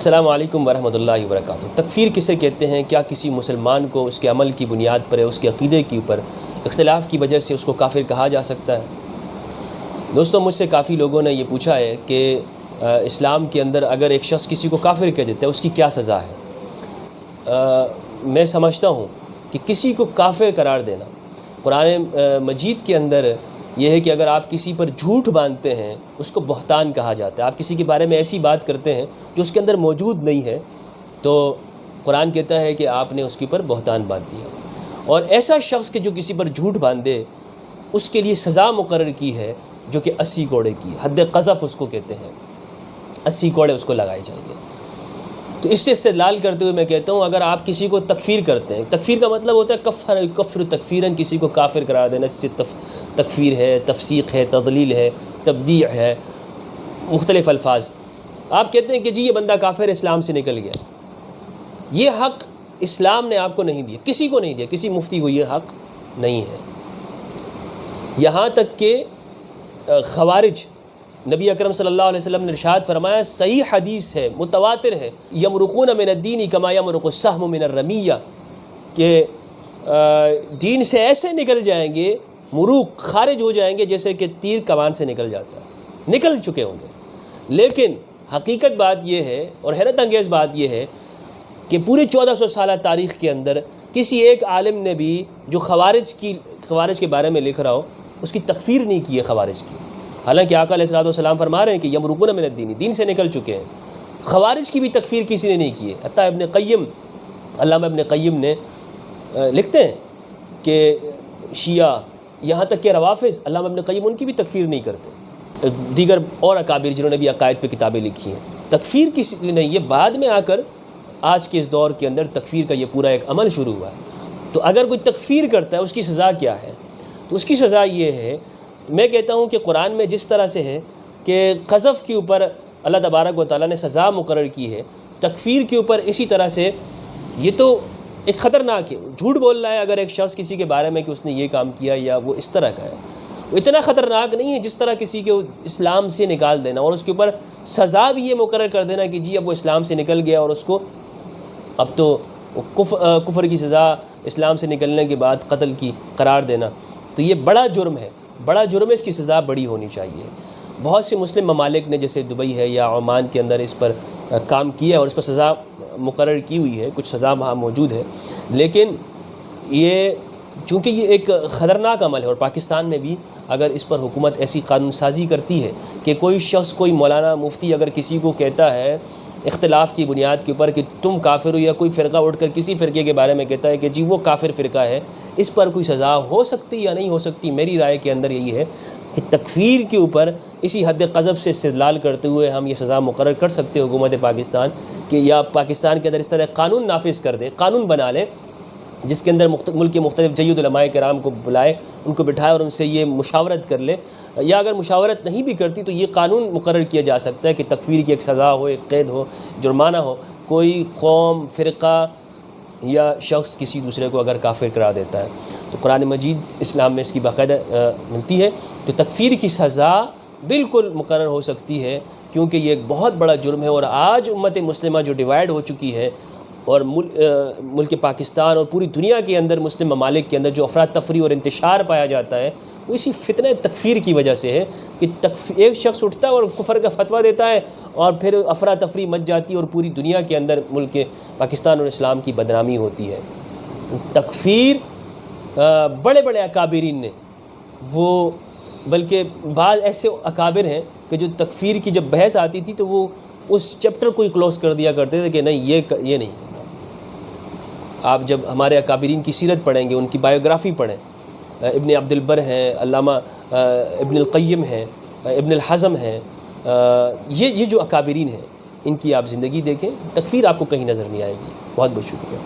السلام علیکم ورحمۃ اللہ وبرکاتہ۔ تکفیر کسے کہتے ہیں؟ کیا کسی مسلمان کو اس کے عمل کی بنیاد پر اس کے عقیدے کے اوپر اختلاف کی وجہ سے اس کو کافر کہا جا سکتا ہے؟ دوستو، مجھ سے کافی لوگوں نے یہ پوچھا ہے کہ اسلام کے اندر اگر ایک شخص کسی کو کافر کہہ دیتا ہے اس کی کیا سزا ہے؟ میں سمجھتا ہوں کہ کسی کو کافر قرار دینا قرآن مجید کے اندر یہ ہے کہ اگر آپ کسی پر جھوٹ باندھتے ہیں اس کو بہتان کہا جاتا ہے۔ آپ کسی کے بارے میں ایسی بات کرتے ہیں جو اس کے اندر موجود نہیں ہے تو قرآن کہتا ہے کہ آپ نے اس کے اوپر بہتان باندھ دیا۔ اور ایسا شخص کہ جو کسی پر جھوٹ باندھے اس کے لیے سزا مقرر کی ہے جو کہ 80 کوڑے کی، حد قذف اس کو کہتے ہیں، 80 کوڑے اس کو لگائے جائیں گے۔ تو اس سے استدلال کرتے ہوئے میں کہتا ہوں اگر آپ کسی کو تکفیر کرتے ہیں، تکفیر کا مطلب ہوتا ہے کفر تکفیراً، کسی کو کافر قرار دینا، اس سے تکفیر ہے، تفسیق ہے، تضلیل ہے، تبدیع ہے، مختلف الفاظ۔ آپ کہتے ہیں کہ جی یہ بندہ کافر اسلام سے نکل گیا، یہ حق اسلام نے آپ کو نہیں دیا، کسی کو نہیں دیا، کسی مفتی کو یہ حق نہیں ہے۔ یہاں تک کہ خوارج، نبی اکرم صلی اللہ علیہ وسلم نے ارشاد فرمایا، صحیح حدیث ہے، متواتر ہے، یمرقون من الدین کما یمرق السهم من الرمیہ، کہ دین سے ایسے نکل جائیں گے، مروق خارج ہو جائیں گے جیسے کہ تیر کمان سے نکل جاتا ہے، نکل چکے ہوں گے۔ لیکن حقیقت بات یہ ہے اور حیرت انگیز بات یہ ہے کہ پورے 1400 سالہ تاریخ کے اندر کسی ایک عالم نے بھی جو خوارج کے بارے میں لکھ رہا ہو اس کی تکفیر نہیں کی ہے خوارج کی، حالانکہ آقا علیہ الصلوۃ والسلام فرما رہے ہیں کہ یمرقون من الدین، دین سے نکل چکے ہیں۔ خوارج کی بھی تکفیر کسی نے نہیں کی ہے، حتیٰ ابن قیم، علامہ ابن قیم نے لکھتے ہیں کہ شیعہ، یہاں تک کہ روافض، علامہ ابن قیم ان کی بھی تکفیر نہیں کرتے، دیگر اور اکابر جنہوں نے بھی عقائد پہ کتابیں لکھی ہیں، تکفیر کسی نے نہیں۔ یہ بعد میں آ کر آج کے اس دور کے اندر تکفیر کا یہ پورا ایک عمل شروع ہوا ہے۔ تو اگر کوئی تکفیر کرتا ہے اس کی سزا کیا ہے؟ تو اس کی سزا یہ ہے، میں کہتا ہوں کہ قرآن میں جس طرح سے ہے کہ قذف کے اوپر اللہ تبارک و تعالیٰ نے سزا مقرر کی ہے، تکفیر کے اوپر اسی طرح سے یہ تو ایک خطرناک ہے۔ جھوٹ بول رہا ہے اگر ایک شخص کسی کے بارے میں کہ اس نے یہ کام کیا یا وہ اس طرح کا ہے، وہ اتنا خطرناک نہیں ہے جس طرح کسی کو اسلام سے نکال دینا اور اس کے اوپر سزا بھی یہ مقرر کر دینا کہ جی اب وہ اسلام سے نکل گیا اور اس کو اب تو کفر کی سزا اسلام سے نکلنے کے بعد قتل کی قرار دینا۔ تو یہ بڑا جرم ہے، بڑا جرم ہے، اس کی سزا بڑی ہونی چاہیے۔ بہت سے مسلم ممالک نے جیسے دبئی ہے یا عمان کے اندر اس پر کام کیا ہے اور اس پر سزا مقرر کی ہوئی ہے، کچھ سزا وہاں موجود ہے، لیکن یہ چونکہ یہ ایک خطرناک عمل ہے اور پاکستان میں بھی اگر اس پر حکومت ایسی قانون سازی کرتی ہے کہ کوئی شخص، کوئی مولانا مفتی اگر کسی کو کہتا ہے اختلاف کی بنیاد کے اوپر کہ تم کافر ہو، یا کوئی فرقہ اٹھ کر کسی فرقے کے بارے میں کہتا ہے کہ جی وہ کافر فرقہ ہے، اس پر کوئی سزا ہو سکتی یا نہیں ہو سکتی؟ میری رائے کے اندر یہی ہے کہ تکفیر کے اوپر اسی حد قذف سے استدلال کرتے ہوئے ہم یہ سزا مقرر کر سکتے ہیں حکومت پاکستان کہ یا پاکستان کے اندر اس طرح قانون نافذ کر دے، قانون بنا لے جس کے اندر ملک کے مختلف جید علماء کرام کو بلائے، ان کو بٹھائے اور ان سے یہ مشاورت کر لے، یا اگر مشاورت نہیں بھی کرتی تو یہ قانون مقرر کیا جا سکتا ہے کہ تکفیر کی ایک سزا ہو، ایک قید ہو، جرمانہ ہو۔ کوئی قوم، فرقہ یا شخص کسی دوسرے کو اگر کافر قرار دیتا ہے تو قرآن مجید اسلام میں اس کی باقاعدہ ملتی ہے تو تکفیر کی سزا بالکل مقرر ہو سکتی ہے، کیونکہ یہ ایک بہت بڑا جرم ہے۔ اور آج امت مسلمہ جو ڈیوائیڈ ہو چکی ہے اور ملک پاکستان اور پوری دنیا کے اندر مسلم ممالک کے اندر جو افراتفری اور انتشار پایا جاتا ہے وہ اسی فتنہ تکفیر کی وجہ سے ہے کہ ایک شخص اٹھتا ہے اور کفر کا فتویٰ دیتا ہے اور پھر افراتفری مچ جاتی ہے اور پوری دنیا کے اندر ملک پاکستان اور اسلام کی بدنامی ہوتی ہے۔ تکفیر بڑے بڑے اکابرین نے، وہ بلکہ بعض ایسے اکابر ہیں کہ جو تکفیر کی جب بحث آتی تھی تو وہ اس چیپٹر کو ہی کلوز کر دیا کرتے تھے کہ نہیں یہ نہیں۔ آپ جب ہمارے اکابرین کی سیرت پڑھیں گے، ان کی بایوگرافی پڑھیں، ابن عبد البر ہیں، علامہ ابن القیم ہیں، ابن الحزم ہیں، یہ جو اکابرین ہیں ان کی آپ زندگی دیکھیں، تکفیر آپ کو کہیں نظر نہیں آئے گی۔ بہت بہت شکریہ۔